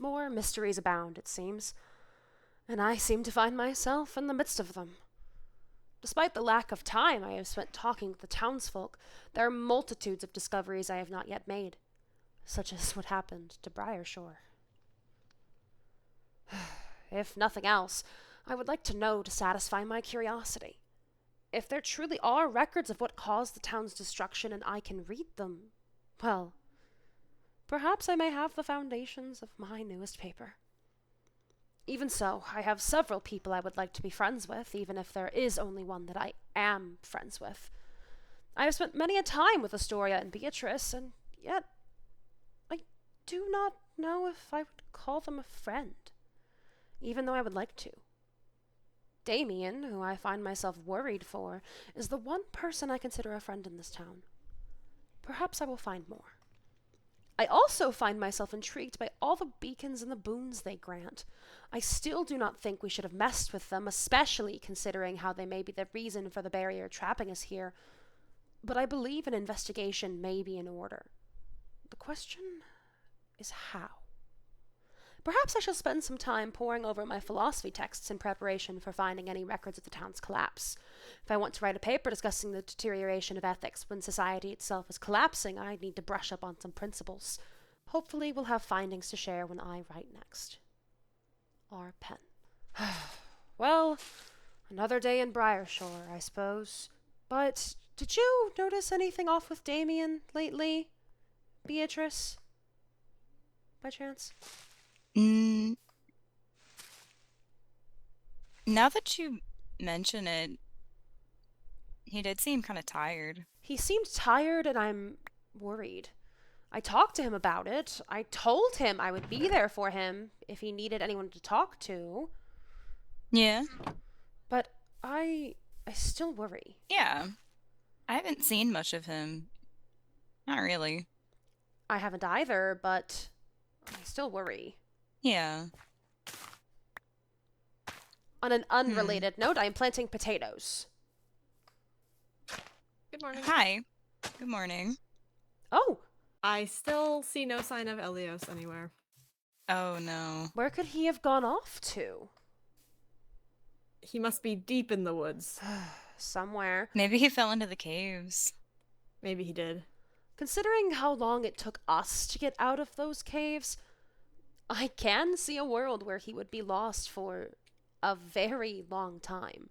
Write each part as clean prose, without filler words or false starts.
more mysteries abound, it seems, and I seem to find myself in the midst of them. Despite the lack of time I have spent talking with the townsfolk, there are multitudes of discoveries I have not yet made, such as what happened to Briarshore. If nothing else, I would like to know to satisfy my curiosity. If there truly are records of what caused the town's destruction and I can read them, well, perhaps I may have the foundations of my newest paper. Even so, I have several people I would like to be friends with, even if there is only one that I am friends with. I have spent many a time with Astoria and Beatrice, and yet I do not know if I would call them a friend, even though I would like to. Damien, who I find myself worried for, is the one person I consider a friend in this town. Perhaps I will find more. I also find myself intrigued by all the beacons and the boons they grant. I still do not think we should have messed with them, especially considering how they may be the reason for the barrier trapping us here. But I believe an investigation may be in order. The question is how. Perhaps I shall spend some time poring over my philosophy texts in preparation for finding any records of the town's collapse. If I want to write a paper discussing the deterioration of ethics when society itself is collapsing, I need to brush up on some principles. Hopefully we'll have findings to share when I write next. R. Penn. Well, another day in Briarshore, I suppose. But did you notice anything off with Damien lately, Beatrice? By chance? Mm, now that you mention it, he did seem kind of tired. He seemed tired, and I'm worried. I talked to him about it. I told him I would be there for him if he needed anyone to talk to. Yeah. But I still worry. Yeah. I haven't seen much of him. Not really. I haven't either, but I still worry. Yeah. On an unrelated note, I am planting potatoes. Good morning. Hi. Good morning. Oh! I still see no sign of Eleos anywhere. Oh, no. Where could he have gone off to? He must be deep in the woods. Somewhere. Maybe he fell into the caves. Maybe he did. Considering how long it took us to get out of those caves, I can see a world where he would be lost for a very long time.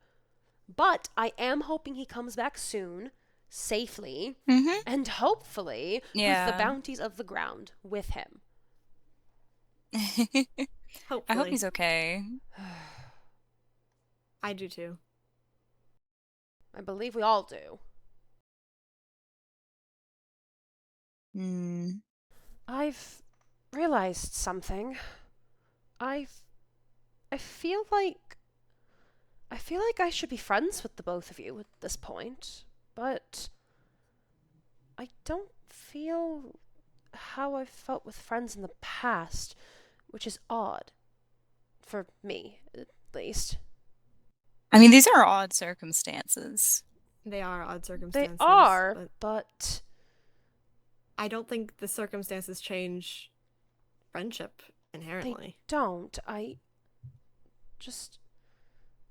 But I am hoping he comes back soon, safely, and hopefully with the bounties of the ground with him. Hopefully. I hope he's okay. I do too. I believe we all do. I've realized something. I feel like I should be friends with the both of you at this point, but I don't feel how I've felt with friends in the past, which is odd. For me, at least. I mean, these are odd circumstances. They are odd circumstances. They are, but I don't think the circumstances change friendship inherently. They don't.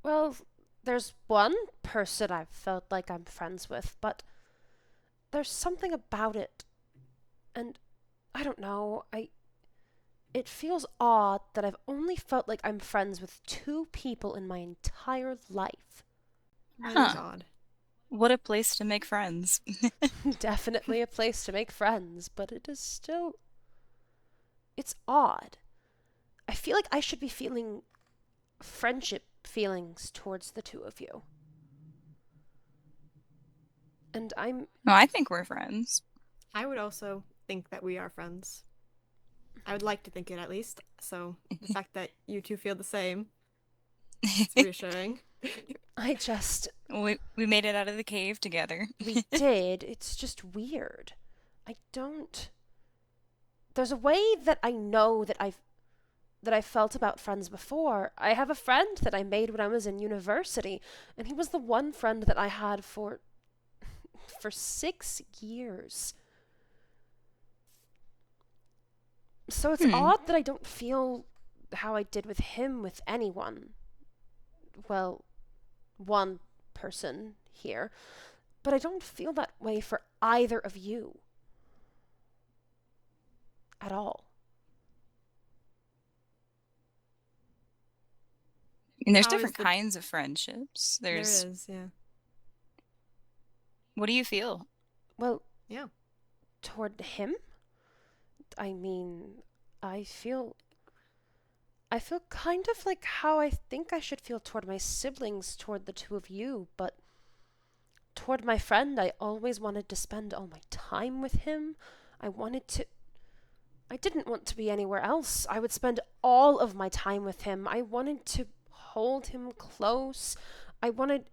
Well, there's one person I've felt like I'm friends with, but there's something about it, and I don't know, it feels odd that I've only felt like I'm friends with 2 people in my entire life. That is odd. What a place to make friends. Definitely a place to make friends, but it is still... It's odd. I feel like I should be feeling friendship feelings towards the 2 of you. And I'm... No, I think we're friends. I would also think that we are friends. I would like to think it, at least. So the fact that you two feel the same is reassuring. We made it out of the cave together. We did. It's just weird. There's a way that I know that I felt about friends before. I have a friend that I made when I was in university, and he was the one friend that I had for 6 years. So it's odd that I don't feel how I did with him with anyone. Well, one person here. But I don't feel that way for either of you. At all. And there's How different is the- kinds of friendships. There There's. is, yeah. What do you feel? Well, Yeah. toward him? I mean, I feel kind of like how I think I should feel toward my siblings, toward the two of you, but toward my friend, I always wanted to spend all my time with him. I didn't want to be anywhere else. I would spend all of my time with him. I wanted to hold him close. I wanted...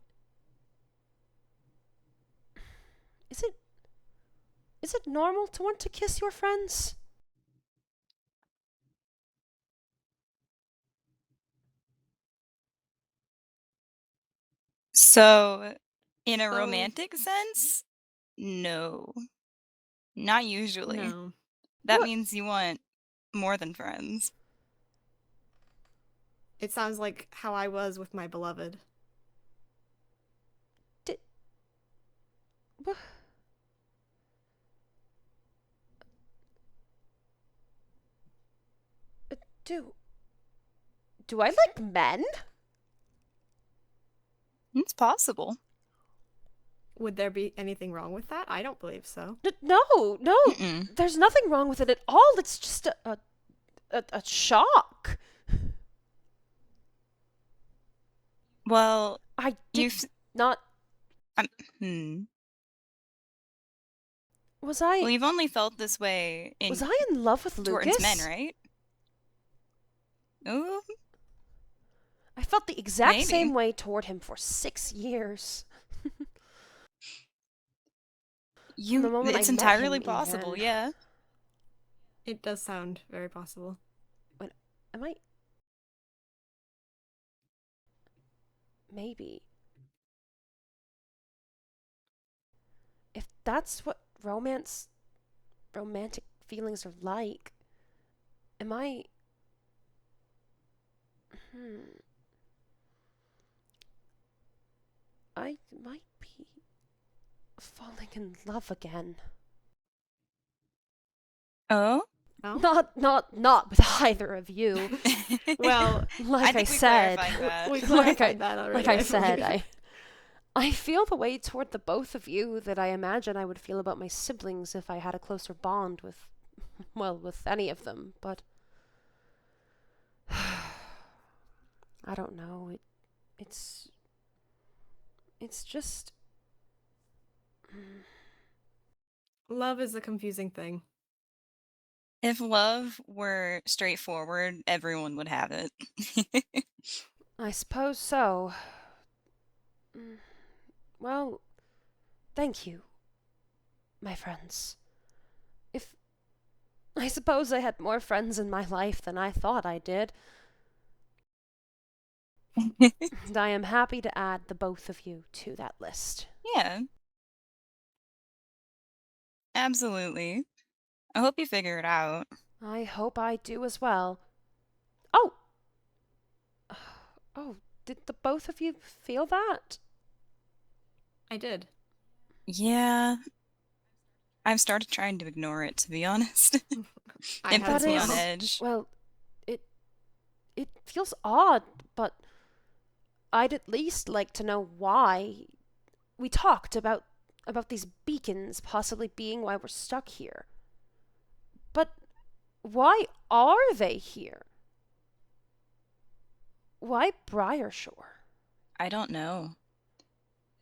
Is it normal to want to kiss your friends? So, in a So- romantic sense, no. Not usually. No. That What? means you want more than friends. It sounds like how I was with my beloved. What? Do I like men? It's possible. Would there be anything wrong with that? I don't believe so. No, Mm-mm. there's nothing wrong with it at all. It's just a shock. Well, I did you've. not. Hmm. Was I? Well, you've only felt this way Was I in love with towards Lucas? men, right? Oh, I felt the exact Maybe. same way toward him for 6 years. the moment it's I met entirely him, possible, even. yeah. It does sound very possible. Am I? Maybe. If that's what romantic feelings are like, am I? I might be falling in love again. Oh? Oh? Not with either of you. Well, Like I think we said, clarified that. we Like clarified that already. like I I said, believe. I feel the way toward the both of you that I imagine I would feel about my siblings if I had a closer bond with, well, with any of them, but I don't know. It's just Love is a confusing thing. If love were straightforward, everyone would have it. I suppose so. Well, thank you, my friends. I suppose I had more friends in my life than I thought I did. And I am happy to add the both of you to that list. Yeah. Absolutely. I hope you figure it out. I hope I do as well. Oh! Oh, did the both of you feel that? I did. Yeah. I've started trying to ignore it, to be honest. I It have puts as me well. on edge. Well, it feels odd, but I'd at least like to know why. We talked about these beacons possibly being why we're stuck here. But why are they here? Why Briarshore? I don't know.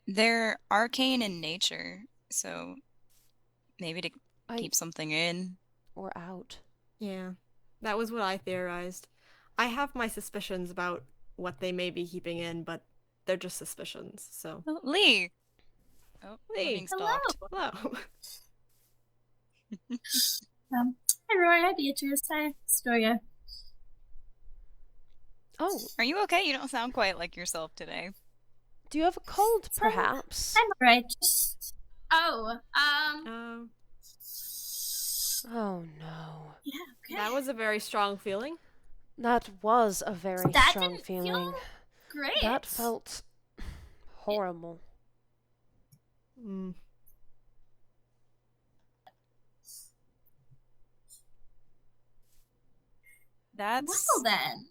They're arcane in nature, so maybe to keep something in. Or out. Yeah, that was what I theorized. I have my suspicions about what they may be keeping in, but they're just suspicions, so. Oh, Lee! Oh, we're Lee. being stalked. Hello. Hi Rory, hi Beatrice, hi Astoria. Oh, Are you okay? You don't sound quite like yourself today. do you have a cold, perhaps? I'm alright, just... Oh no. Yeah, okay. That was a very strong feeling. That was a very That strong didn't feeling. feel great. That felt horrible. Mm. That's... Well then.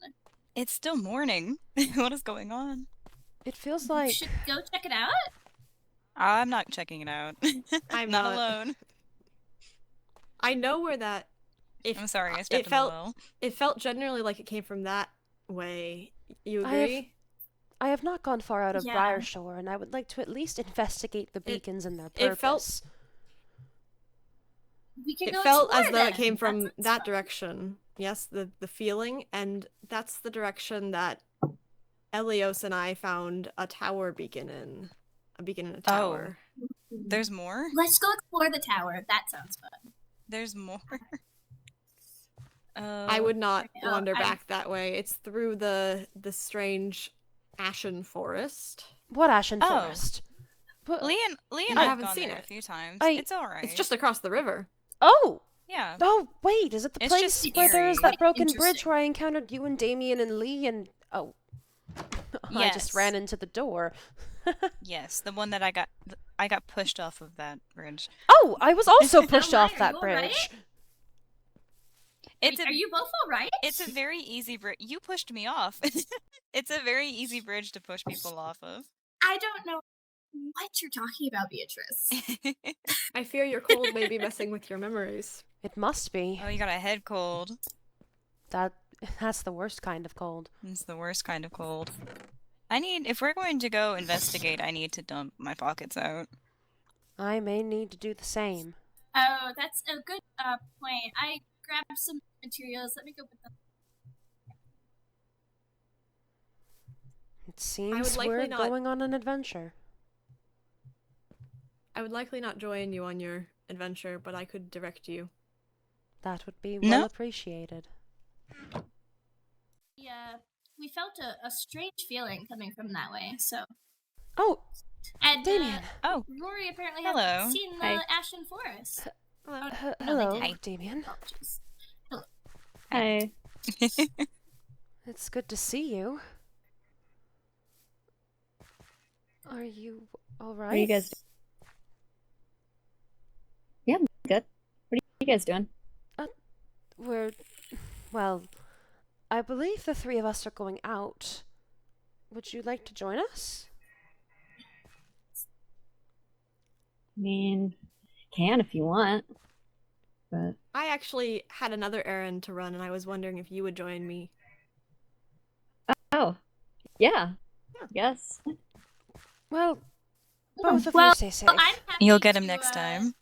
It's still morning. What is going on? It feels You like should go check it out. I'm not checking it out. I'm not not. alone. I know where that. I'm sorry, I stepped in the well. It felt generally like it came from that way. You agree? I have not gone far out of Yeah. Briarshore, and I would like to at least investigate the beacons and their purpose. It felt. We can It go felt as explore though it then. came from That's that fun. direction. Yes, the feeling, and that's the direction that Eleos and I found a tower beacon in. A beacon in a tower. There's more? Let's go explore the tower. That sounds fun. There's more? I would not Oh, wander back that way. It's through the strange ashen forest. What ashen Oh. forest? But, Lee and I I've haven't gone seen there it. a few times. I- It's alright. It's just across the river. oh! Yeah. Oh, wait, is it the It's place just where there is scary. that broken bridge Interesting. where I encountered you and Damien and Lee and... Oh. I just Yes. ran into the door. Yes, the one that I got pushed off of that bridge. Oh, I was also pushed Oh my, off are that you alright? bridge. It's Are you both all right? It's a very easy bridge. You pushed me off. It's a very easy bridge to push people off of. I don't know what you're talking about, Beatrice. I fear your cold may be messing with your memories. It must be. Oh, you got a head cold. That's the worst kind of cold. It's the worst kind of cold. If we're going to go investigate, I need to dump my pockets out. I may need to do the same. Oh, that's a good point. I grabbed some materials. Let me go put them. It seems likely we're not- going on an adventure. I would likely not join you on your adventure, but I could direct you. That would be No. well appreciated. Yeah, we felt a strange feeling coming from that way. So, Oh, and Damien. Oh, Rory apparently Hello. hasn't seen the Hi. Ashen Forest. Hello. No, they Hello, didn't. Hi. Damien. Apologies. Hi. It's good to see you. Are you all right? What are you guys doing? Yeah, I'm good. What are you guys doing? Well, I believe the three of us are going out. Would you like to join us? I mean, can if you want. But I actually had another errand to run, and I was wondering if you would join me. oh, yeah, yes. Well, both of Well, you stay safe. I'm happy You'll get him to, next time.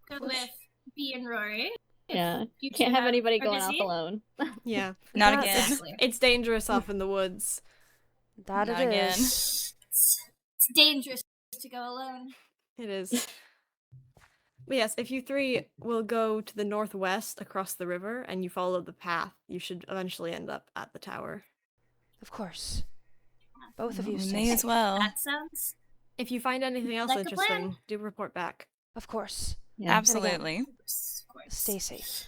Go with B and Rory. Yeah, You can't two have anybody are going off busy? alone. Yeah. Not That's- again. Exactly. It's dangerous off in the woods. That Not it again. is. It's dangerous to go alone. It is. But yes, if you three will go to the northwest across the river and you follow the path, you should eventually end up at the tower. Of course. Both of you We stay may safe. as well. That sounds If you find anything else Like a interesting, plan. do report back. Of course. Yeah. Absolutely. of course. Stay safe.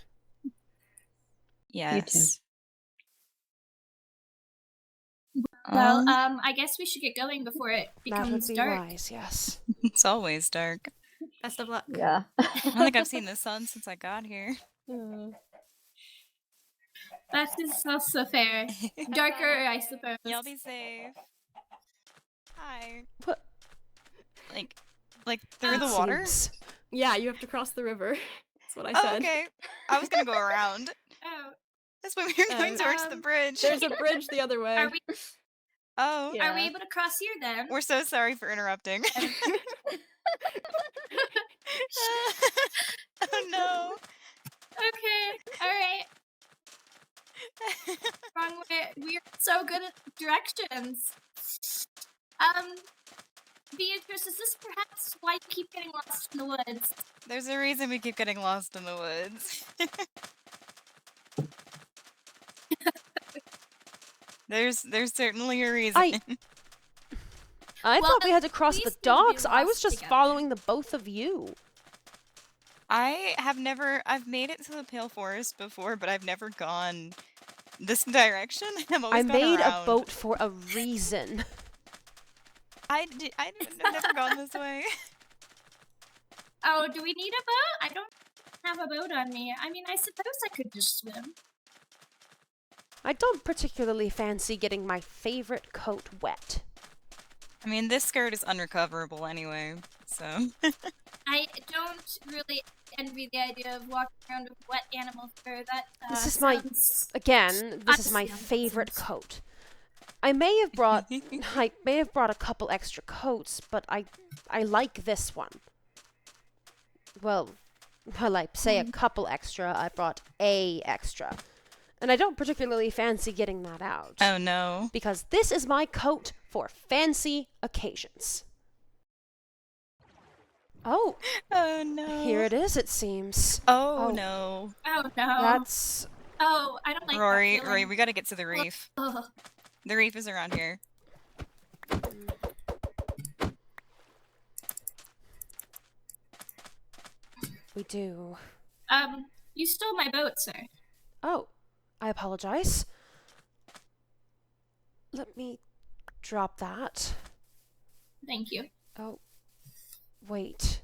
Yes. Well, I guess we should get going before it That would becomes be dark. wise, yes. It's always dark. Best of luck. Yeah. I don't think I've seen the sun since I got here. That is also fair. Darker, I suppose. Y'all be safe. Hi. What? Like through the water? Seems- Yeah, you have to cross the river. That's what I Oh, said. okay. I was gonna go around. Oh, That's why we were going towards the bridge. There's a bridge the other way. are we Oh, Yeah. are we able to cross here then? we're so sorry for interrupting. Oh no. Okay, alright. Wrong way. We're so good at directions. Beatrice, is this perhaps why you keep getting lost in the woods? There's a reason we keep getting lost in the woods. There's certainly a reason. I Well, thought we had to cross we the seem to be docks. I was lost just together. following the both of you. I've made it to the Pale Forest before, but I've never gone this direction. I've always I gone made around. a boat for a reason. I've never gone this way. Oh, do we need a boat? I don't have a boat on me. I mean, I suppose I could just swim. I don't particularly fancy getting my favorite coat wet. I mean, this skirt is unrecoverable anyway, so. I don't really envy the idea of walking around with wet animal fur. That This is sounds... this is my honestly favorite unpleasant. coat. I may have brought a couple extra coats, but I like this one. Well, I say a couple extra, I brought a extra. And I don't particularly fancy getting that out. Oh no. Because this is my coat for fancy occasions. Oh. Oh no. Here it is, it seems. Oh no. Oh no. That's... Oh, I don't like Rory, that Rory, feeling. we gotta get to the reef. Ugh. The reef is around here. We do. You stole my boat, sir. Oh, I apologize. Let me drop that. Thank you. Oh, wait.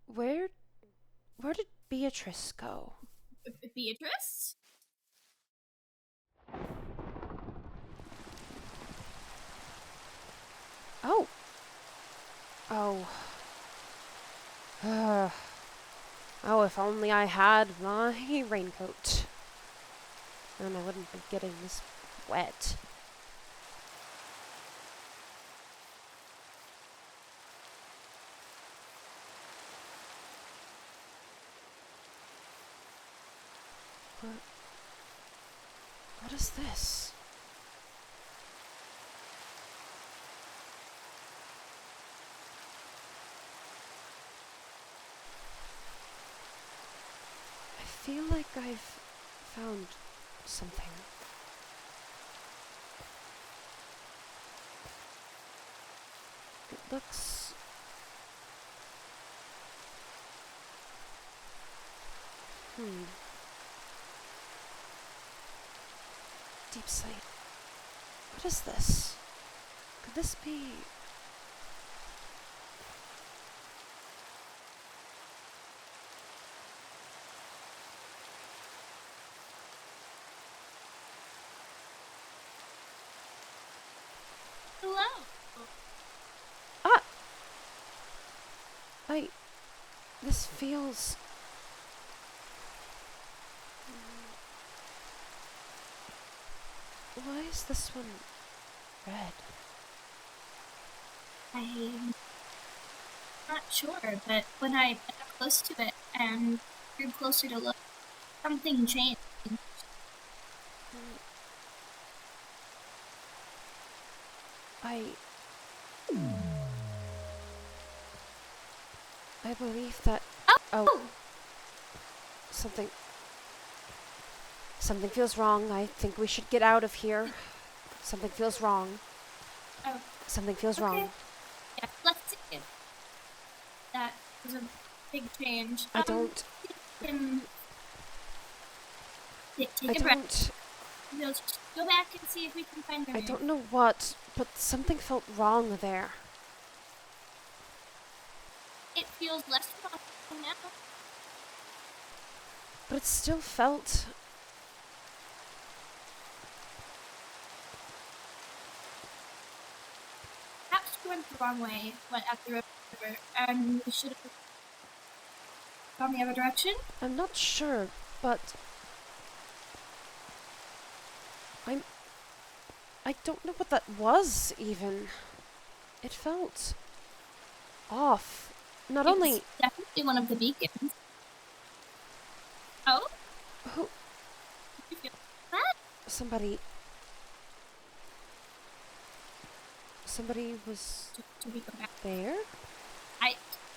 Where did Beatrice go? Beatrice? Oh. Oh. Oh, if only I had my raincoat. Then I wouldn't be getting this wet. What is this? I feel like I've found something. It looks... Deep sight. What is this? Could this be... Hello. Ah! This feels... Why is this one red? I'm not sure, but when I got close to it and drew closer to look, something changed. I believe that... Oh! Something feels wrong. I think we should get out of here. Something feels wrong. Oh. Something feels Okay. wrong. Yeah, let's see it. That was a big change. I don't... Take a breath. We'll just go back and see if we can find the I room. don't know what, but something felt wrong there. It feels less wrong now. But it still felt... Perhaps we went the wrong way, went up the river, and we should have gone the other direction. I'm not sure, but... I don't know what that was, even. It felt... off. Not only... It's definitely one of the beacons. Oh? Who... Did you feel that? Somebody was Should we go back? there?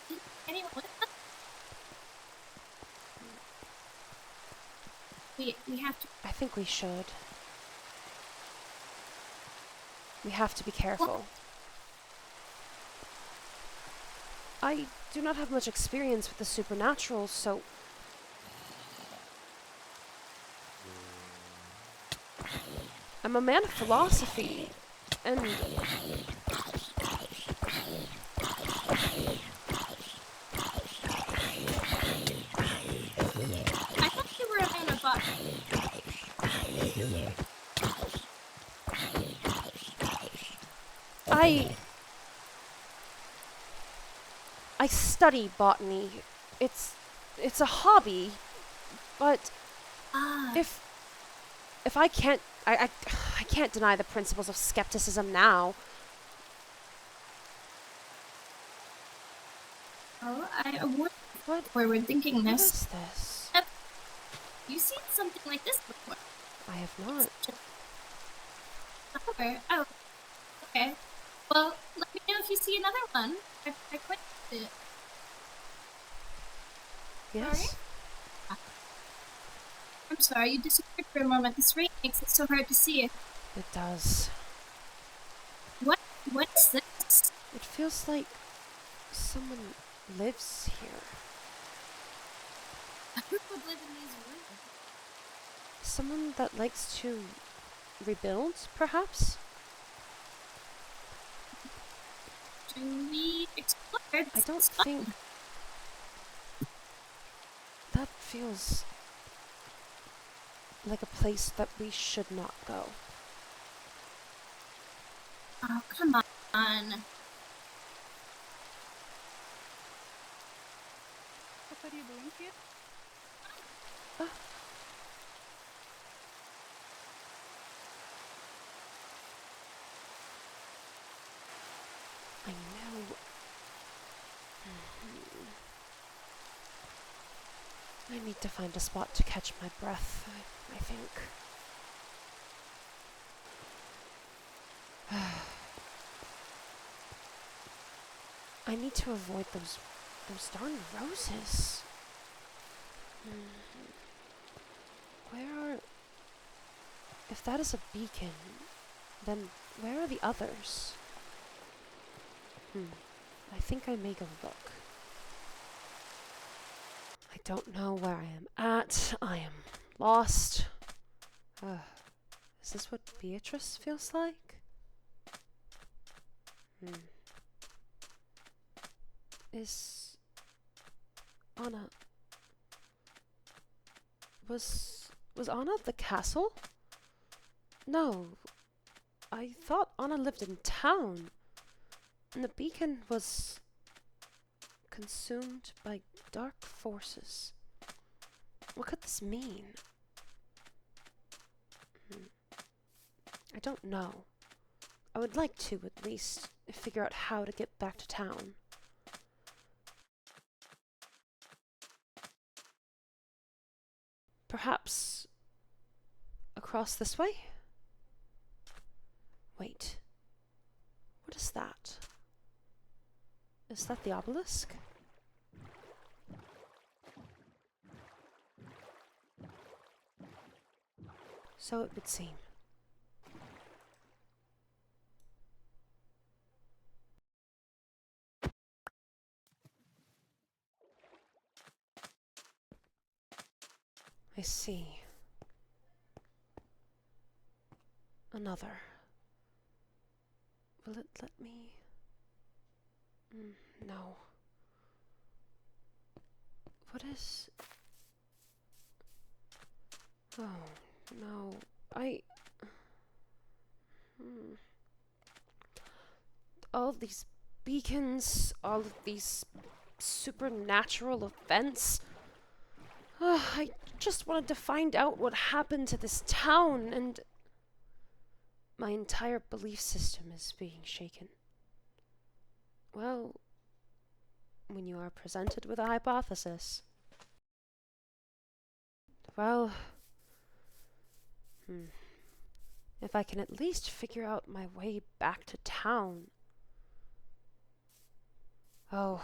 Did anyone with us? We have to... I think we should. We have to be careful. I do not have much experience with the supernatural, so... I'm a man of philosophy, and... I thought you were a man of botany. I study botany. It's a hobby, but if I can't I can't deny the principles of skepticism now. Oh, I would What? forward thinking What this. is this? You've seen something like this before. I have not. Flower. Oh, okay. Well, let me know if you see another one. I quite liked it. Yes. I'm sorry, you disappeared for a moment. This rain makes it so hard to see. It does. What is this? It feels like someone lives here. Who would live in these rooms? Someone that likes to rebuild, perhaps? Do we explore? I don't It's fun. think... That feels like a place that we should not go. Oh, come on. What are you doing here? I know. I need to find a spot to catch my breath, I think. I need to avoid those darn roses. Where are... If that is a beacon, then where are the others? I think I may go look. I don't know where I am at. I am lost. Is this what Beatrice feels like? Is Anna... Was Anna at the castle? No. I thought Anna lived in town. And the beacon was consumed by dark forces. What could this mean? I don't know. I would like to, at least, figure out how to get back to town. Perhaps across this way? Wait. What is that? Is that the obelisk? So it would seem. I see. Another. Will it let me? No. What is... Oh, no. All of these beacons, all of these supernatural events. I just wanted to find out what happened to this town, and my entire belief system is being shaken. Well, when you are presented with a hypothesis. Well, if I can at least figure out my way back to town. Oh,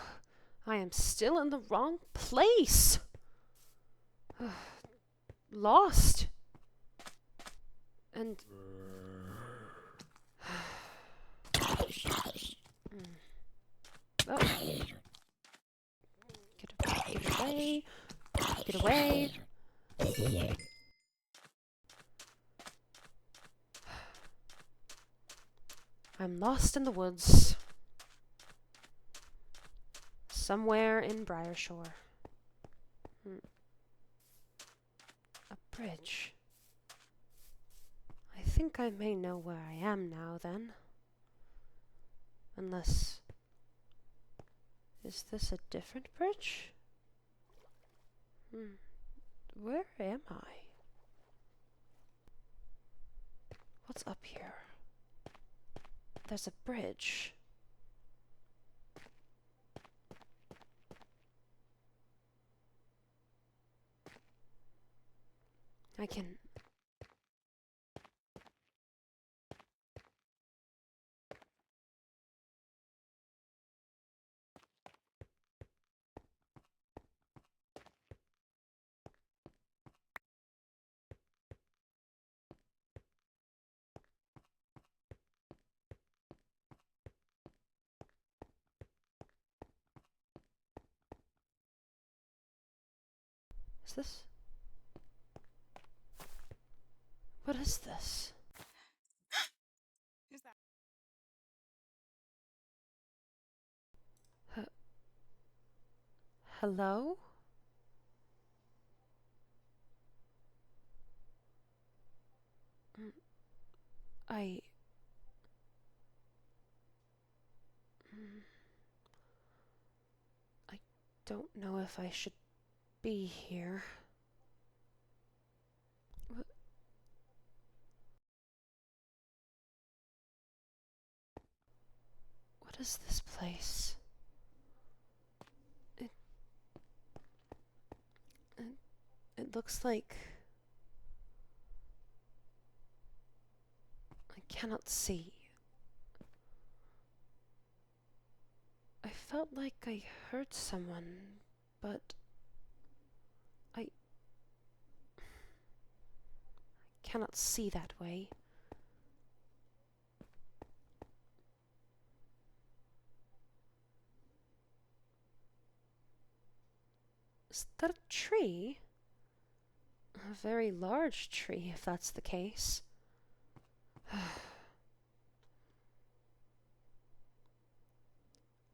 I am still in the wrong place. Lost. And... Oh. Take it away. I'm lost in the woods. Somewhere in Briarshore. A bridge. I think I may know where I am now, then. Unless... Is this a different bridge? Where am I? What's up here? There's a bridge. I can... Is this... What is this? Who's that? Hello? I don't know if I should be here. What is this place? It looks like... I cannot see. I felt like I heard someone, but I cannot see that way. Is that a tree? A very large tree, if that's the case.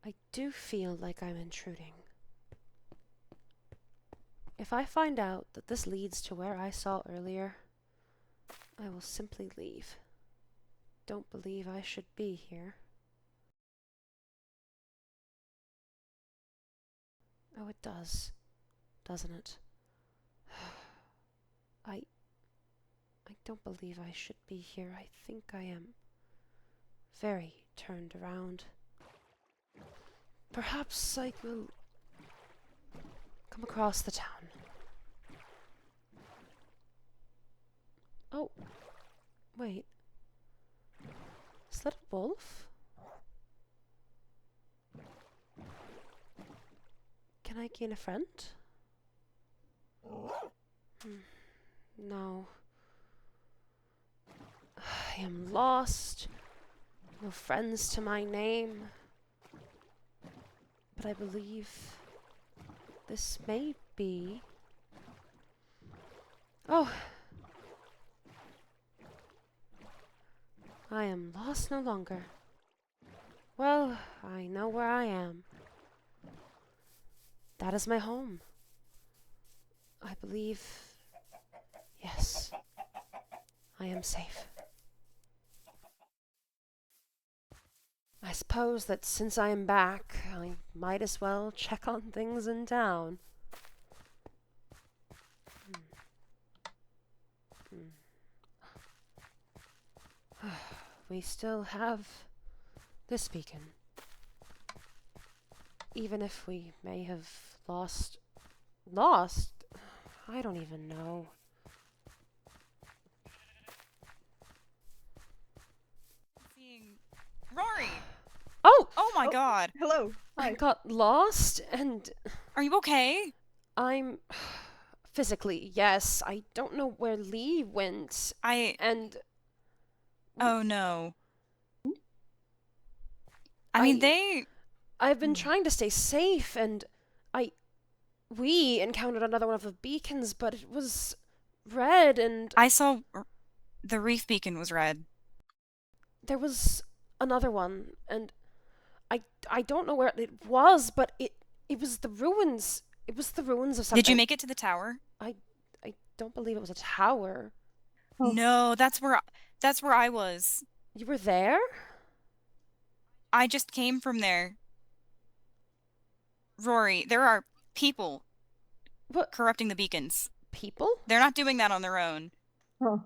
I do feel like I'm intruding. If I find out that this leads to where I saw earlier, I will simply leave. Don't believe I should be here. Oh, it does, doesn't it? I don't believe I should be here. I think I am very turned around. Perhaps I will come across the town. Oh, wait. Is that a wolf? Can I gain a friend? No. I am lost. No friends to my name. But I believe this may be... Oh! I am lost no longer. Well, I know where I am. That is my home. I believe... Yes. I am safe. I suppose that since I am back, I might as well check on things in town. We still have this beacon. Even if we may have lost... Lost? I don't even know. Seeing Rory! Oh! Oh my god! Hello. I Hi. got lost and Are you okay? I'm... Physically, yes. I don't know where Lee went. And... Oh no. I mean, I've been trying to stay safe and we encountered another one of the beacons, but it was red, and I saw the reef beacon was red. there was another one, and I don't know where it was, but it was the ruins. It was the ruins of something. Did you make it to the tower? I don't believe it was a tower. Oh. No, that's where I was. You were there? I just came from there. Rory, there are people What? corrupting the beacons. People? They're not doing that on their own. Huh.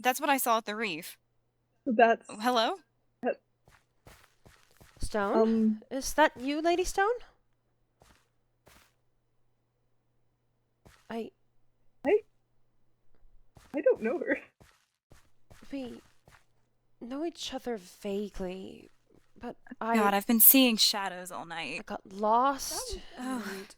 That's what I saw at the reef. That's Hello? Stone? Is that you, Lady Stone? I don't know her. We know each other vaguely, but God, I've been seeing shadows all night. I got lost. Oh. And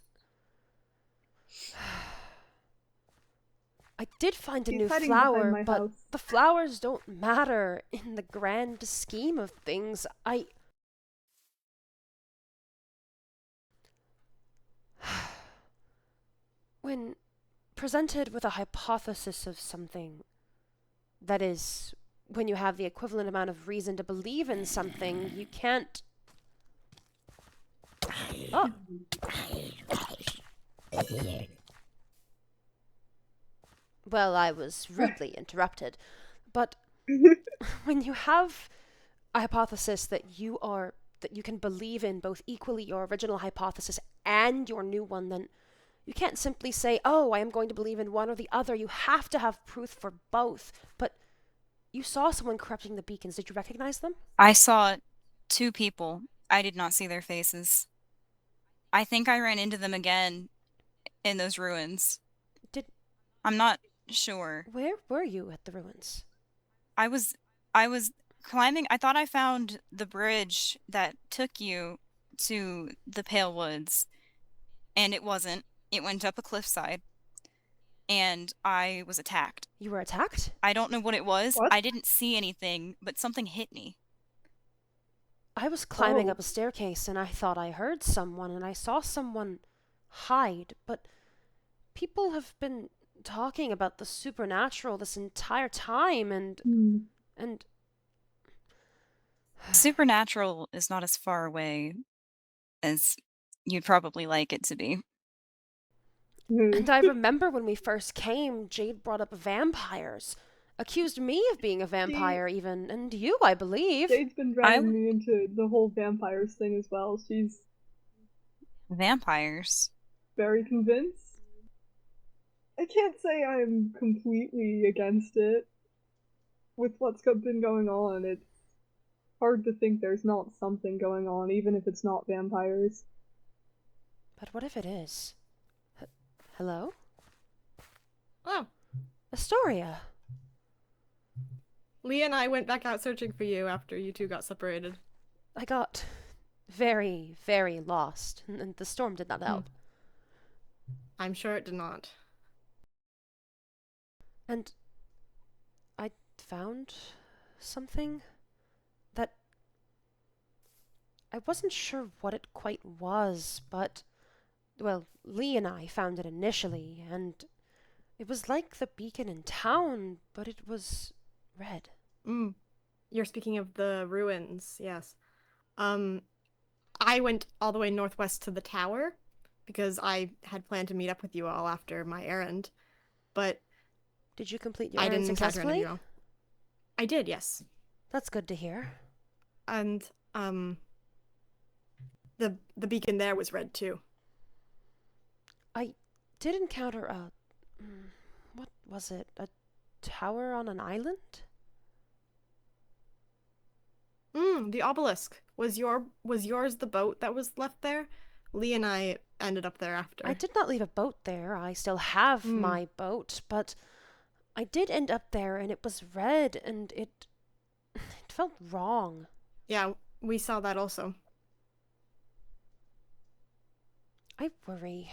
I did find a He's new hiding behind flower, my but house. the flowers don't matter in the grand scheme of things. When presented with a hypothesis of something, that is, when you have the equivalent amount of reason to believe in something, you can't... Oh. Well, I was rudely interrupted. But when you have a hypothesis that you can believe in both equally your original hypothesis and your new one, then you can't simply say, oh, I am going to believe in one or the other. You have to have proof for both. But you saw someone corrupting the beacons. Did you recognize them? I saw 2 people. I did not see their faces. I think I ran into them again in those ruins. I'm not sure. Where were you at the ruins? I was climbing. I thought I found the bridge that took you to the Pale Woods, and it wasn't. It went up a cliffside, and I was attacked. You were attacked? I don't know what it was. What? I didn't see anything, but something hit me. I was climbing Oh. up a staircase and I thought I heard someone and I saw someone hide, but people have been talking about the supernatural this entire time and Supernatural is not as far away as you'd probably like it to be. and I remember when we first came, Jade brought up vampires, accused me of being a vampire even, and you, I believe. Jade's been dragging me into the whole vampires thing as well. She's Vampires. very convinced. I can't say I'm completely against it. With what's been going on, it's hard to think there's not something going on, even if it's not vampires. But what if it is? Hello? Oh, Astoria. Leah and I went back out searching for you after you two got separated. I got very, very lost, and the storm did not help. I'm sure it did not. And I found something that I wasn't sure what it quite was, but, well, Lee and I found it initially, and it was like the beacon in town, but it was red. You're speaking of the ruins, yes. I went all the way northwest to the tower because I had planned to meet up with you all after my errand, but Did you complete your I errand didn't encounter any of successfully? you all. I did, yes. That's good to hear. And the beacon there was red too. I did encounter what was it? A tower on an island? The obelisk. Was yours the boat that was left there? Lee and I ended up there after. I did not leave a boat there. I still have my boat, but I did end up there and it was red and it felt wrong. Yeah, we saw that also. I worry.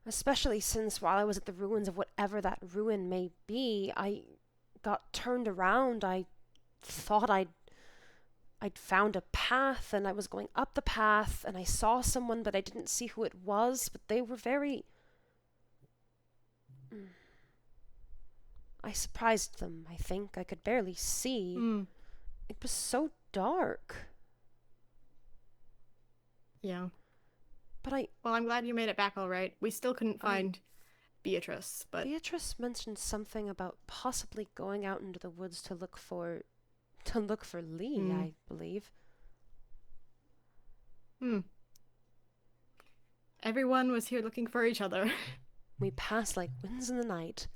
Especially since while I was at the ruins of whatever that ruin may be, I got turned around. I thought I'd I'd found a path, and I was going up the path, and I saw someone, but I didn't see who it was, but they were very... I surprised them, I think. I could barely see. It was so dark. Yeah. But Well, I'm glad you made it back all right. We still couldn't find Beatrice, but... Beatrice mentioned something about possibly going out into the woods to look for Lee, I believe. Everyone was here looking for each other. We passed like winds in the night.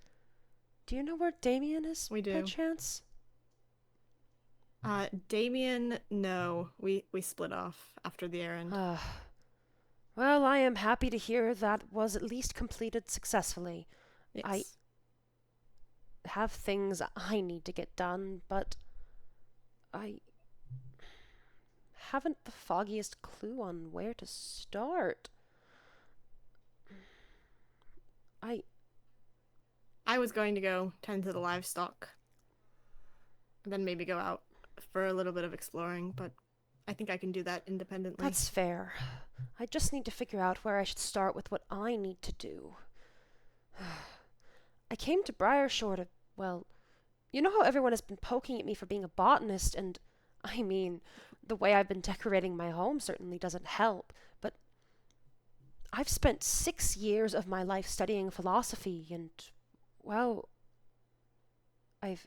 Do you know where Damien is, We do. by chance? Damien, no. We split off after the errand. Well, I am happy to hear that was at least completed successfully. Yes. I have things I need to get done, but I haven't the foggiest clue on where to start. I was going to go tend to the livestock, and then maybe go out for a little bit of exploring, but I think I can do that independently. That's fair. I just need to figure out where I should start with what I need to do. I came to Briarshore to, well, you know how everyone has been poking at me for being a botanist, and, I mean, the way I've been decorating my home certainly doesn't help, but I've spent 6 years of my life studying philosophy, and, well, I'm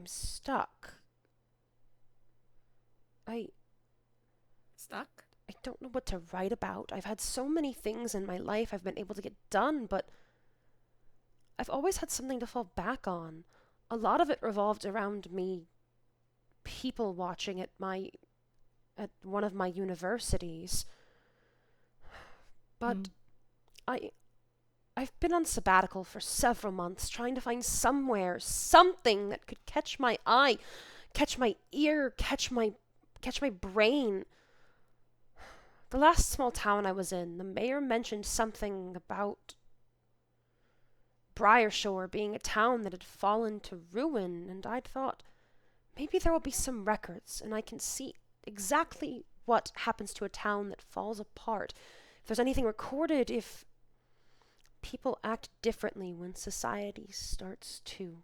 stuck. Stuck? I don't know what to write about. I've had so many things in my life I've been able to get done, but I've always had something to fall back on. A lot of it revolved around me people watching at one of my universities. But I've been on sabbatical for several months, trying to find something that could catch my eye, catch my ear, catch my brain. The last small town I was in, the mayor mentioned something about Briarshore being a town that had fallen to ruin, and I'd thought, maybe there will be some records, and I can see exactly what happens to a town that falls apart. If there's anything recorded, if people act differently when society starts to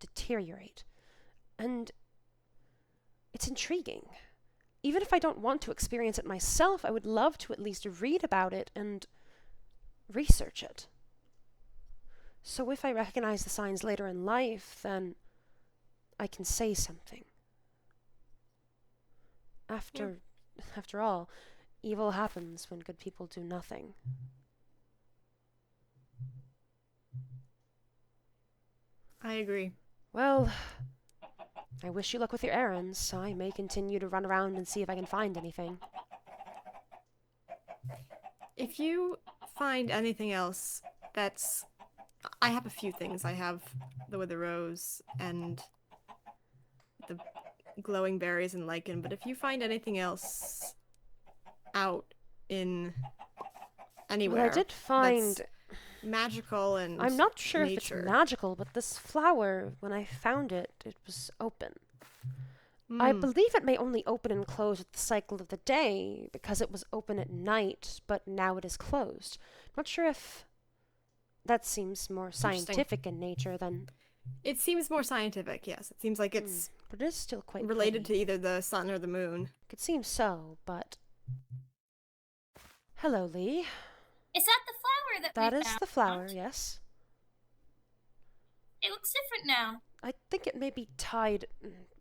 deteriorate. And it's intriguing. Even if I don't want to experience it myself, I would love to at least read about it and research it. So if I recognize the signs later in life, then I can say something. After all, evil happens when good people do nothing. I agree. Well, I wish you luck with your errands. I may continue to run around and see if I can find anything. If you find anything else that's... I have a few things. I have the Wither Rose and the glowing berries and lichen, but if you find anything else out in anywhere... Well, I did find... that's magical and I'm not sure nature. if it's magical, but this flower, when I found it, it was open. I believe it may only open and close with the cycle of the day, because it was open at night, but now it is closed. Not sure if that seems more scientific in nature than... It seems more scientific, yes. It seems like it's but it is still quite related pretty. to either the sun or the moon. It seems so, but... Hello, Lee. Is that the flower that That we is found? the flower, yes. It looks different now. I think it may be tied...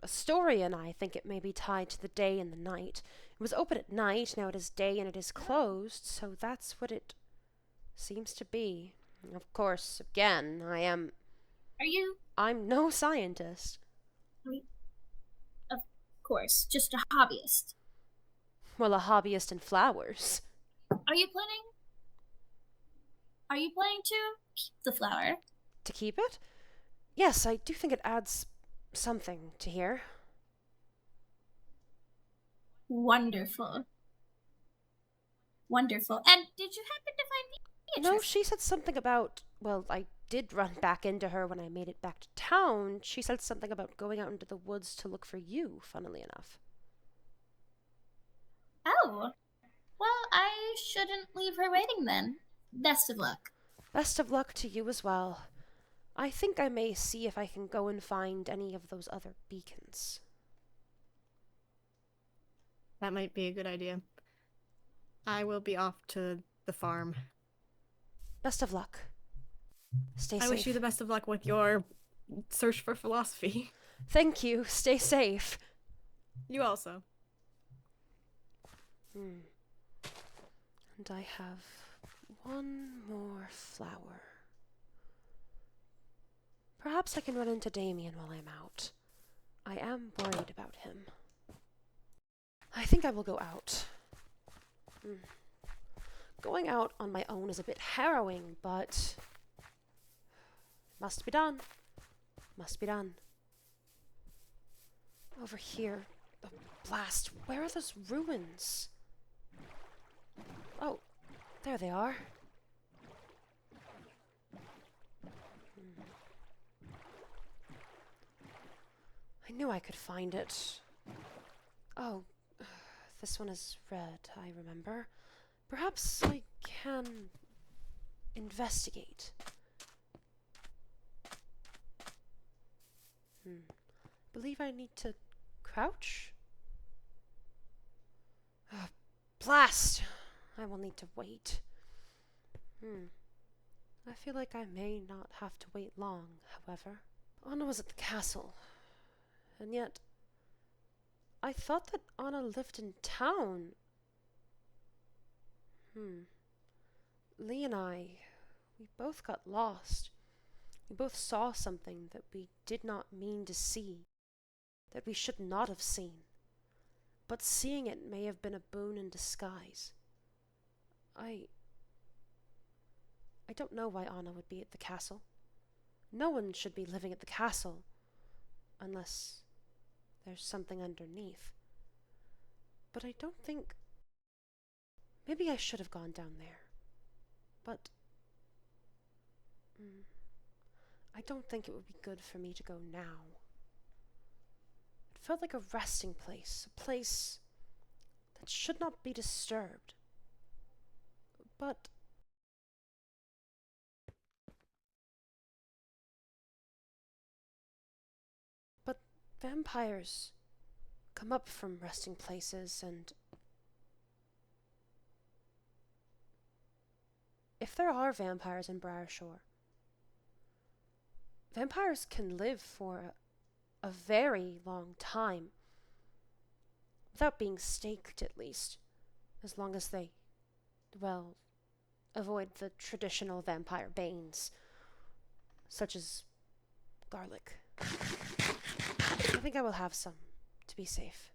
Astoria and I think it may be tied to the day and the night. It was open at night, now it is day and it is closed, so that's what it seems to be. Of course, again, I'm no scientist. Of course, just a hobbyist. Well, a hobbyist in flowers. Are you planning to keep the flower? To keep it? Yes, I do think it adds something to here. Wonderful. Wonderful. And did you happen to find Beatrice? No, she said something about... Well, I did run back into her when I made it back to town, she said something about going out into the woods to look for you, funnily enough. Oh. Well, I shouldn't leave her waiting then. Best of luck. Best of luck to you as well. I think I may see if I can go and find any of those other beacons. That might be a good idea. I will be off to the farm. Best of luck. Stay I safe. wish you the best of luck with your search for philosophy. Thank you. Stay safe. You also. And I have one more flower. Perhaps I can run into Damien while I'm out. I am worried about him. I think I will go out. Going out on my own is a bit harrowing, but must be done. Must be done. Over here. Oh, blast. Where are those ruins? Oh, there they are. I knew I could find it. Oh, this one is red, I remember. Perhaps I can investigate. Believe I need to crouch? Blast! I will need to wait. I feel like I may not have to wait long, however. Anna was at the castle. And yet, I thought that Anna lived in town. Lee and I, we both got lost. We both saw something that we did not mean to see, that we should not have seen. But seeing it may have been a boon in disguise. I don't know why Anna would be at the castle. No one should be living at the castle, unless there's something underneath. But I don't think... Maybe I should have gone down there. But... I don't think it would be good for me to go now. It felt like a resting place, a place that should not be disturbed. But... vampires come up from resting places, and if there are vampires in Briarshore, vampires can live for a very long time, without being staked at least, as long as they, well, avoid the traditional vampire banes, such as garlic. I think I will have some, to be safe.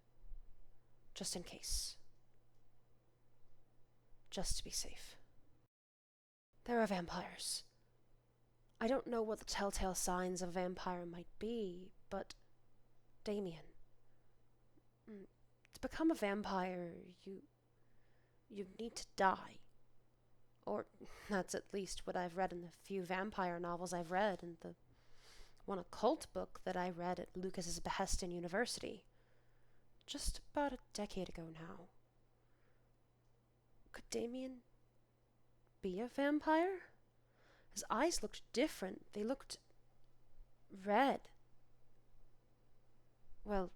Just in case. Just to be safe. There are vampires. I don't know what the telltale signs of a vampire might be, but Damien, to become a vampire, you need to die. Or that's at least what I've read in the few vampire novels I've read, and the one occult book that I read at Lucas's behest in university. Just about a decade ago now. Could Damien be a vampire? His eyes looked different. They looked red. Well,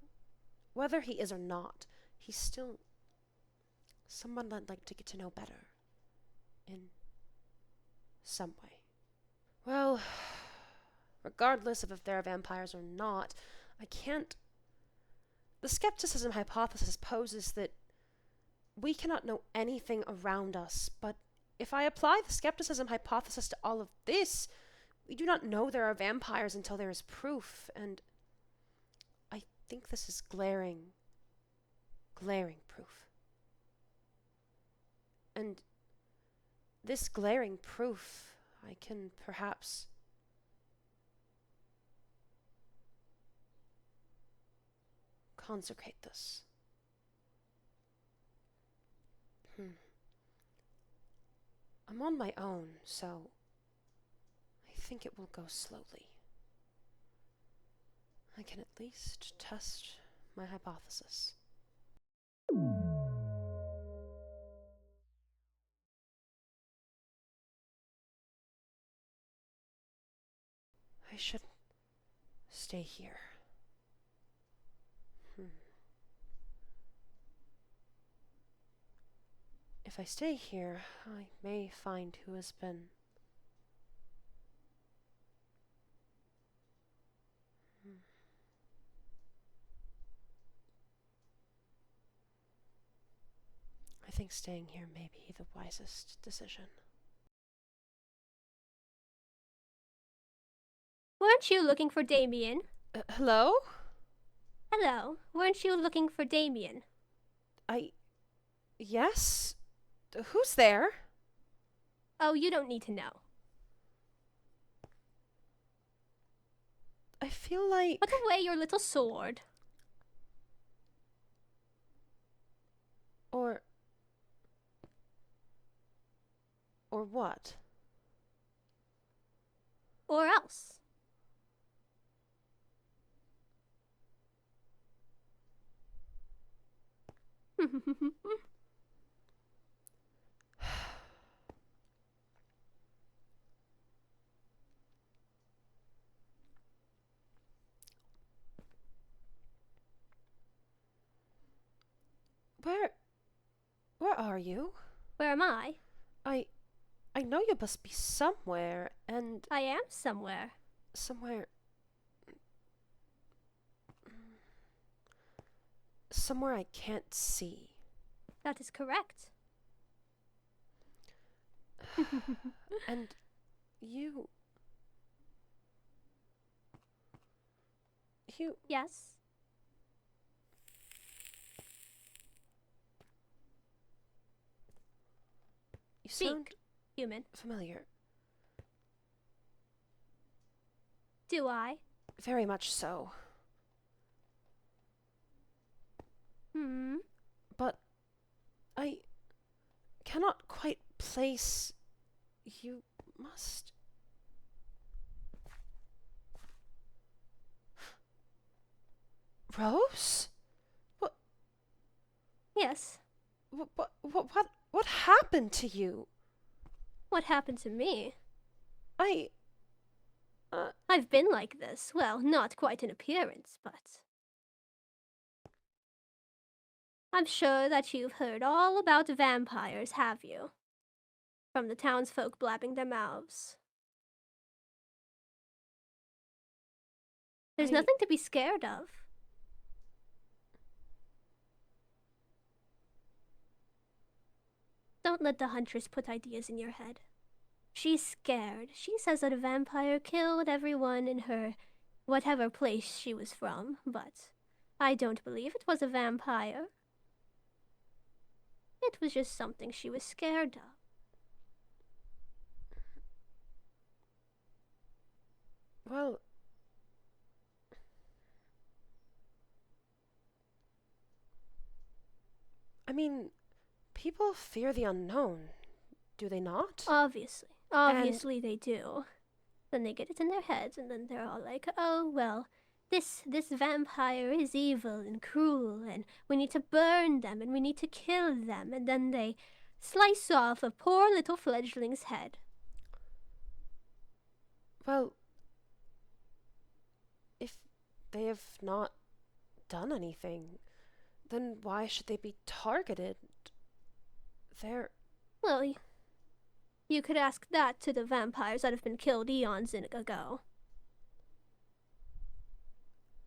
whether he is or not, he's still someone I'd like to get to know better. In some way. Well, regardless of if there are vampires or not, I can't... The skepticism hypothesis poses that we cannot know anything around us, but if I apply the skepticism hypothesis to all of this, we do not know there are vampires until there is proof, and I think this is glaring proof. And this glaring proof, I can perhaps... consecrate this. I'm on my own, so I think it will go slowly. I can at least test my hypothesis. I should stay here. If I stay here, I may find who has been. I think staying here may be the wisest decision. Weren't you looking for Damien? Hello? Hello, weren't you looking for Damien? Yes? Who's there? Oh, you don't need to know. I feel like... Put away your little sword. Or what? Or else. Where are you? Where am I? I know you must be somewhere, and... I am somewhere. Somewhere I can't see. That is correct. And you... Yes? You sound Speak, human. familiar. Do I? Very much so. But I cannot quite place... You must... Rose? Yes. What happened to you? What happened to me? I've I've been like this. Well, not quite in appearance, but... I'm sure that you've heard all about vampires, have you? From the townsfolk blabbing their mouths. There's nothing to be scared of. Don't let the huntress put ideas in your head. She's scared. She says that a vampire killed everyone in her whatever place she was from, but I don't believe it was a vampire. It was just something she was scared of. Well... I mean, people fear the unknown, do they not? Obviously. Obviously they do. Then they get it in their heads, and then they're all like, oh, well, this vampire is evil and cruel, and we need to burn them, and we need to kill them, and then they slice off a poor little fledgling's head. Well, if they have not done anything, then why should they be targeted? They're... Well, you could ask that to the vampires that have been killed eons ago.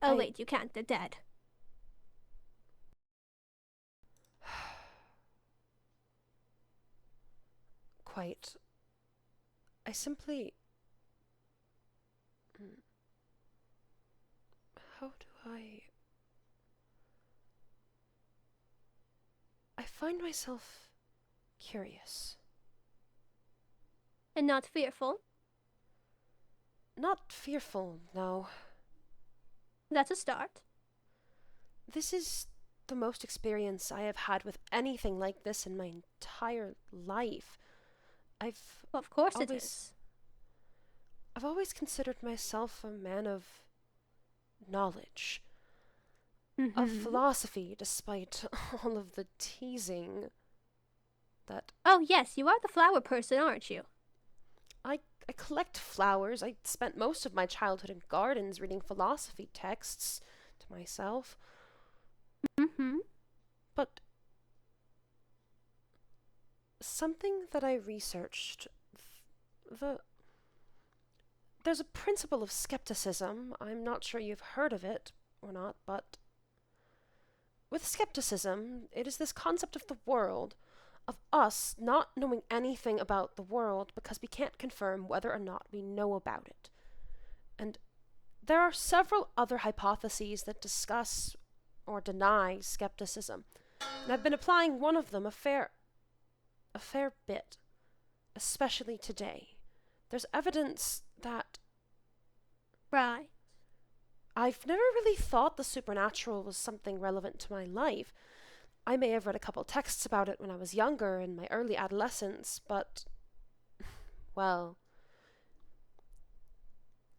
Oh, wait, you can't. They're dead. Quite. I simply... How do I find myself curious. And not fearful? Not fearful, no. That's a start. This is the most experience I have had with anything like this in my entire life. Well, of course it is. I've always considered myself a man of knowledge, of philosophy, despite all of the teasing that... Oh, yes, you are the flower person, aren't you? I collect flowers. I spent most of my childhood in gardens reading philosophy texts to myself. But something that I researched, there's a principle of skepticism. I'm not sure you've heard of it or not, but with skepticism, it is this concept of the world, of us not knowing anything about the world because we can't confirm whether or not we know about it. And there are several other hypotheses that discuss or deny skepticism, and I've been applying one of them a fair bit, especially today. There's evidence that... Right. I've never really thought the supernatural was something relevant to my life. I may have read a couple texts about it when I was younger, in my early adolescence, but, well,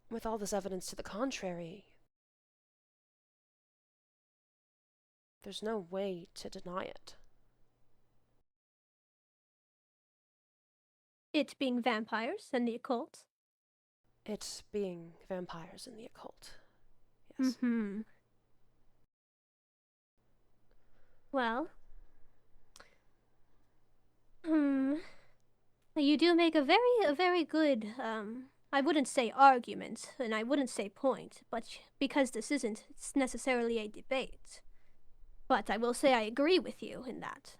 with all this evidence to the contrary, there's no way to deny it. It being vampires and the occult? It being vampires and the occult, yes. Well, you do make a very good, I wouldn't say argument, and I wouldn't say point, but because this isn't necessarily a debate. But I will say I agree with you in that.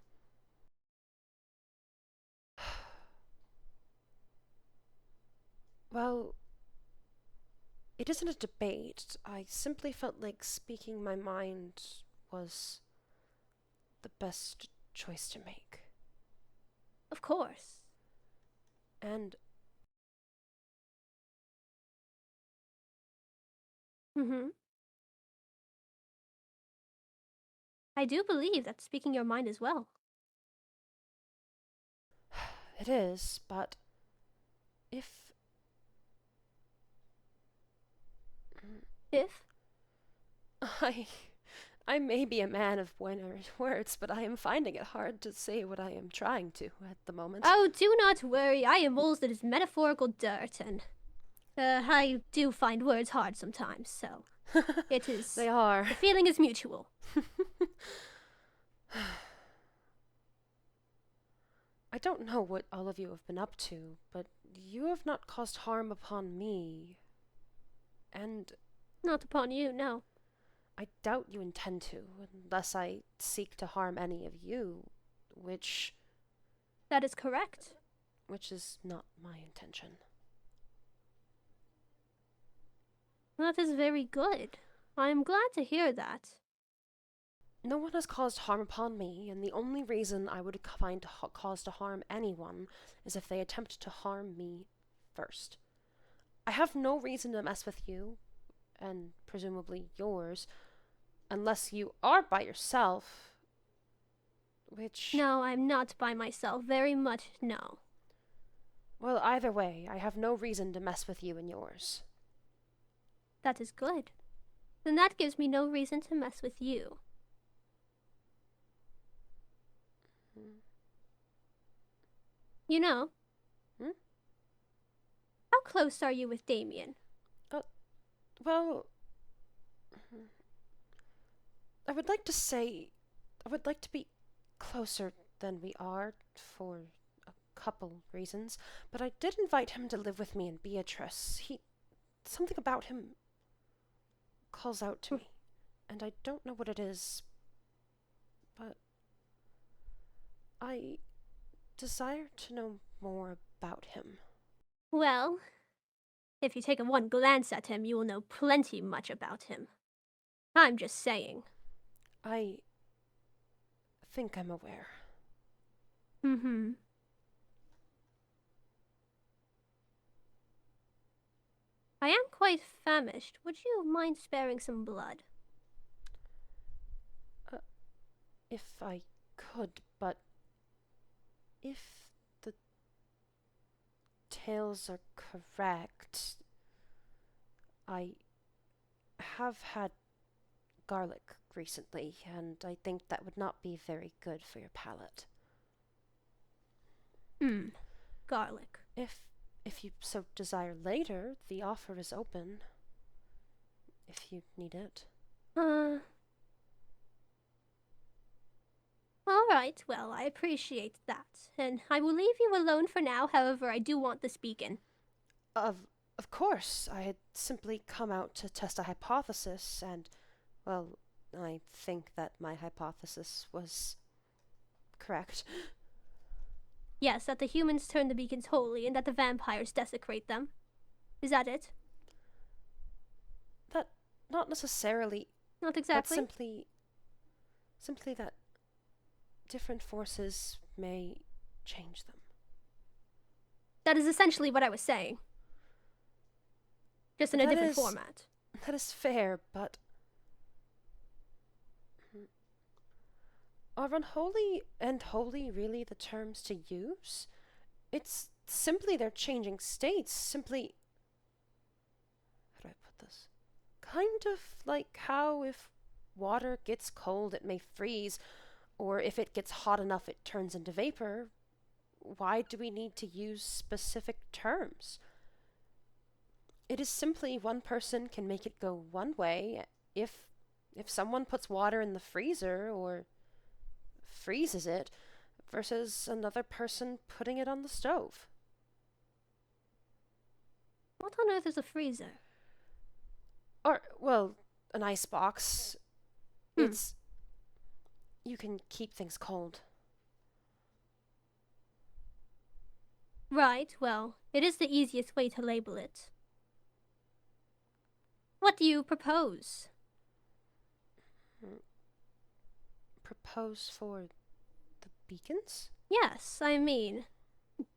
Well, it isn't a debate. I simply felt like speaking my mind was the best choice to make. Of course. And I do believe that speaking your mind as well. it is, but if I may be a man of words, but I am finding it hard to say what I am trying to at the moment. Oh, do not worry. I am old as metaphorical dirt, and I do find words hard sometimes, so it is... They are. The feeling is mutual. I don't know what all of you have been up to, but you have not caused harm upon me. And... Not upon you, no. I doubt you intend to, unless I seek to harm any of you, which... That is correct. Which is not my intention. That is very good. I am glad to hear that. No one has caused harm upon me, and the only reason I would find cause to harm anyone is if they attempt to harm me first. I have no reason to mess with you, and presumably yours, unless you are by yourself, which... No, I'm not by myself. Very much no. Well, either way, I have no reason to mess with you and yours. That is good. Then that gives me no reason to mess with you. You know, how close are you with Damien? Well, I would like to be closer than we are for a couple reasons, but I did invite him to live with me and Beatrice. Something about him calls out to me, and I don't know what it is, but I desire to know more about him. Well, if you take one glance at him, you will know plenty much about him. I'm just saying. I think I'm aware. I am quite famished. Would you mind sparing some blood? If I could, but if the tales are correct, I have had garlic recently, and I think that would not be very good for your palate. Garlic. If you so desire later, the offer is open. If you need it. All right, well, I appreciate that. And I will leave you alone for now, however, I do want this beacon. Of course, I had simply come out to test a hypothesis, and, well, I think that my hypothesis was correct. Yes, that the humans turn the beacons holy and that the vampires desecrate them. Is that it? That, not necessarily. Not exactly. But simply that different forces may change them. That is essentially what I was saying. Just in a different format. That is fair, but are unholy and holy really the terms to use? It's simply they're changing states, simply... How do I put this? Kind of like how if water gets cold it may freeze, or if it gets hot enough it turns into vapor. Why do we need to use specific terms? It is simply one person can make it go one way if someone puts water in the freezer or freezes it versus another person putting it on the stove. What on earth is a freezer? Or, well, an ice box. It's... You can keep things cold. Right, well, it is the easiest way to label it. What do you propose? Propose for the beacons? Yes, I mean,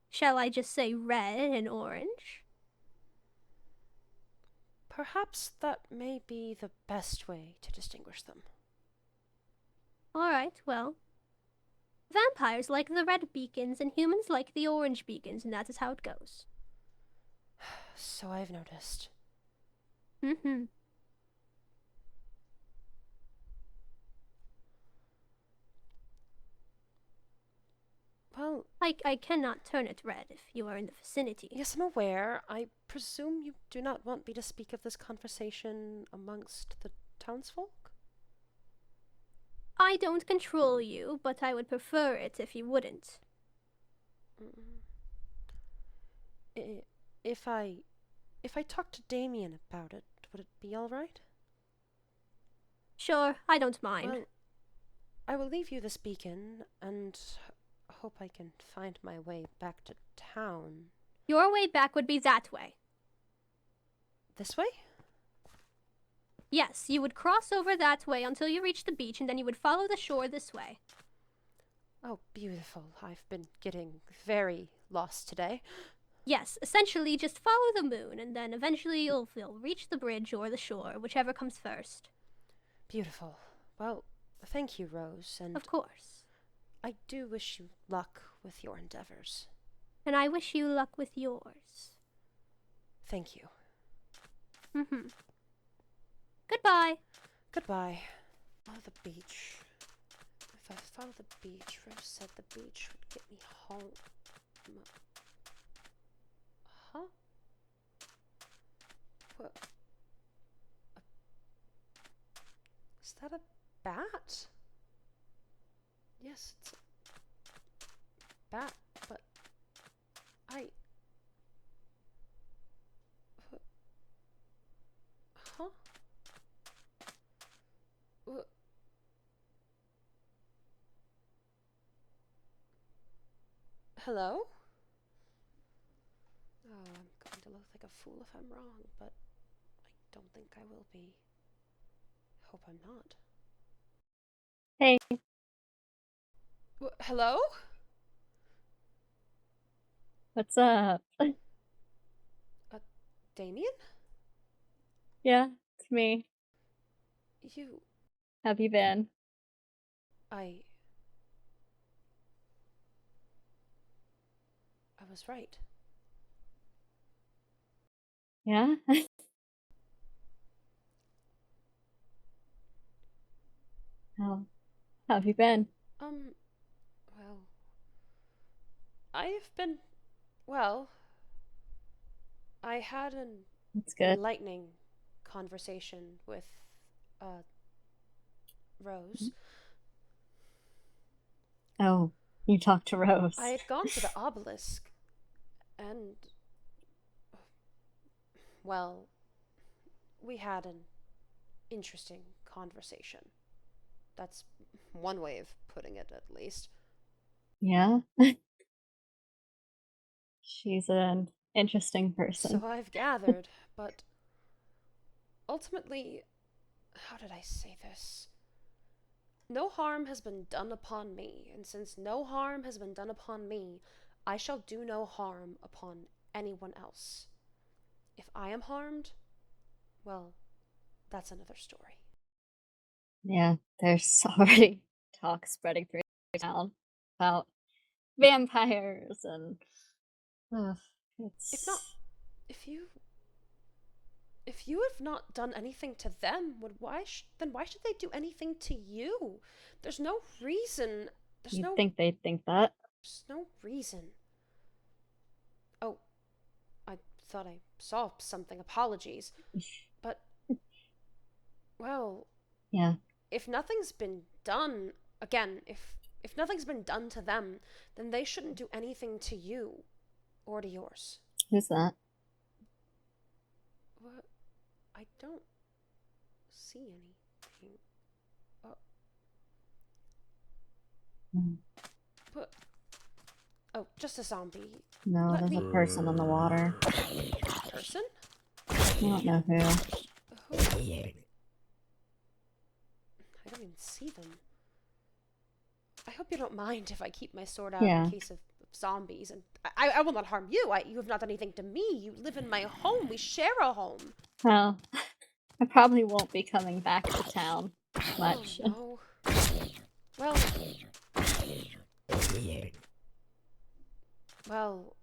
shall I just say red and orange? Perhaps that may be the best way to distinguish them. All right, well, vampires like the red beacons and humans like the orange beacons, and that is how it goes. So I've noticed. Well, I cannot turn it red if you are in the vicinity. Yes, I'm aware. I presume you do not want me to speak of this conversation amongst the townsfolk? I don't control you, but I would prefer it if you wouldn't. If I talk to Damien about it, would it be all right? Sure, I don't mind. Well, I will leave you this beacon, and hope I can find my way back to town. Your way back would be that way. This way? Yes, you would cross over that way until you reach the beach, and then you would follow the shore this way. Oh, beautiful. I've been getting very lost today. Yes, essentially just follow the moon, and then eventually you'll reach the bridge or the shore, whichever comes first. Beautiful. Well, thank you, Rose, and... Of course. I do wish you luck with your endeavors. And I wish you luck with yours. Thank you. Goodbye. Goodbye. Follow the beach. If I follow the beach, Rose said the beach would get me home. Huh? What? Is that a bat? Yes, it's a bat, but Huh? Hello? Oh, I'm going to look like a fool if I'm wrong, but I don't think I will be. Hope I'm not. Hey. Hello? What's up? Damien? Yeah, it's me. You... How have you been? I was right. Yeah? How have you been? Well, I've been, well, I had an That's good. enlightening conversation with, Rose. Oh, you talked to Rose. I had gone to the obelisk, and, well, we had an interesting conversation. That's one way of putting it, at least. Yeah? She's an interesting person. So I've gathered, but ultimately, how did I say this? No harm has been done upon me, and since no harm has been done upon me, I shall do no harm upon anyone else. If I am harmed, well, that's another story. Yeah, there's already talk spreading through town about vampires and it's If not, if you have not done anything to them, then why should they do anything to you? There's no reason. You'd think they'd think that. There's no reason. Oh, I thought I saw something. Apologies. But, well, Yeah. if nothing's been done, again, if nothing's been done to them, then they shouldn't do anything to you or to yours. Who's that? What? I don't see anything. But, oh, just a zombie. No, Let there's a person on the water. Person? I don't know who. Who? I don't even see them. I hope you don't mind if I keep my sword out in case of zombies, and I will not harm you. You have not done anything to me. You live in my home. We share a home. Well, I probably won't be coming back to town much. Oh, no. Well,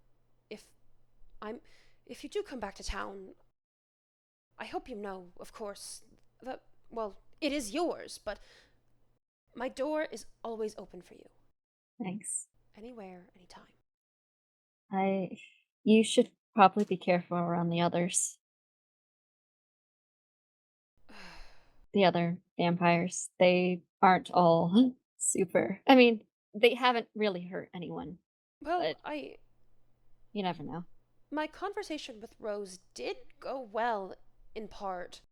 if you do come back to town, I hope you know, of course, that, well, it is yours, but my door is always open for you. Thanks. Anywhere, anytime. You should probably be careful around the others. The other vampires, they aren't all super. I mean, they haven't really hurt anyone. Well, you never know. My conversation with Rose did go well, in part.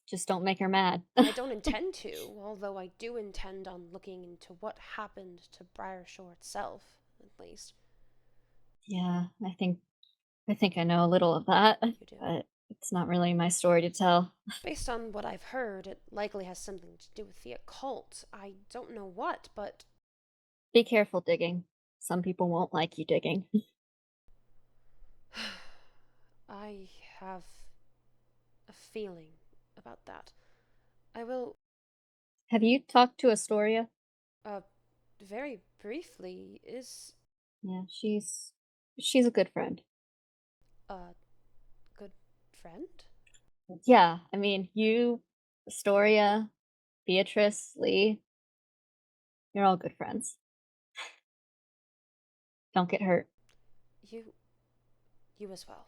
Just don't make her mad. I don't intend to, although I do intend on looking into what happened to Briarshore itself, at least. Yeah, I think I know a little of that, You do. but it's not really my story to tell. Based on what I've heard, it likely has something to do with the occult. I don't know what, but... Be careful digging. Some people won't like you digging. I have a feeling about that. I will... Have you talked to Astoria? Very briefly, is... Yeah, she's a good friend. Good friend? Yeah, I mean, you, Astoria, Beatrice, Lee, you're all good friends. Don't get hurt. You as well.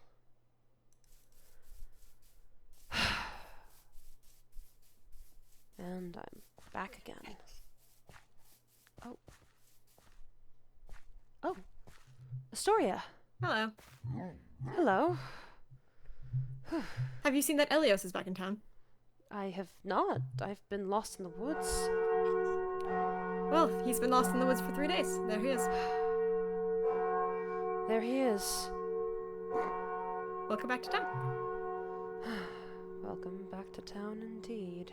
And I'm back again. Oh, Astoria. Hello. Hello. Have you seen that Eleos is back in town? I have not. I've been lost in the woods. Well, he's been lost in the woods for 3 days. There he is. There he is. Welcome back to town. Welcome back to town indeed.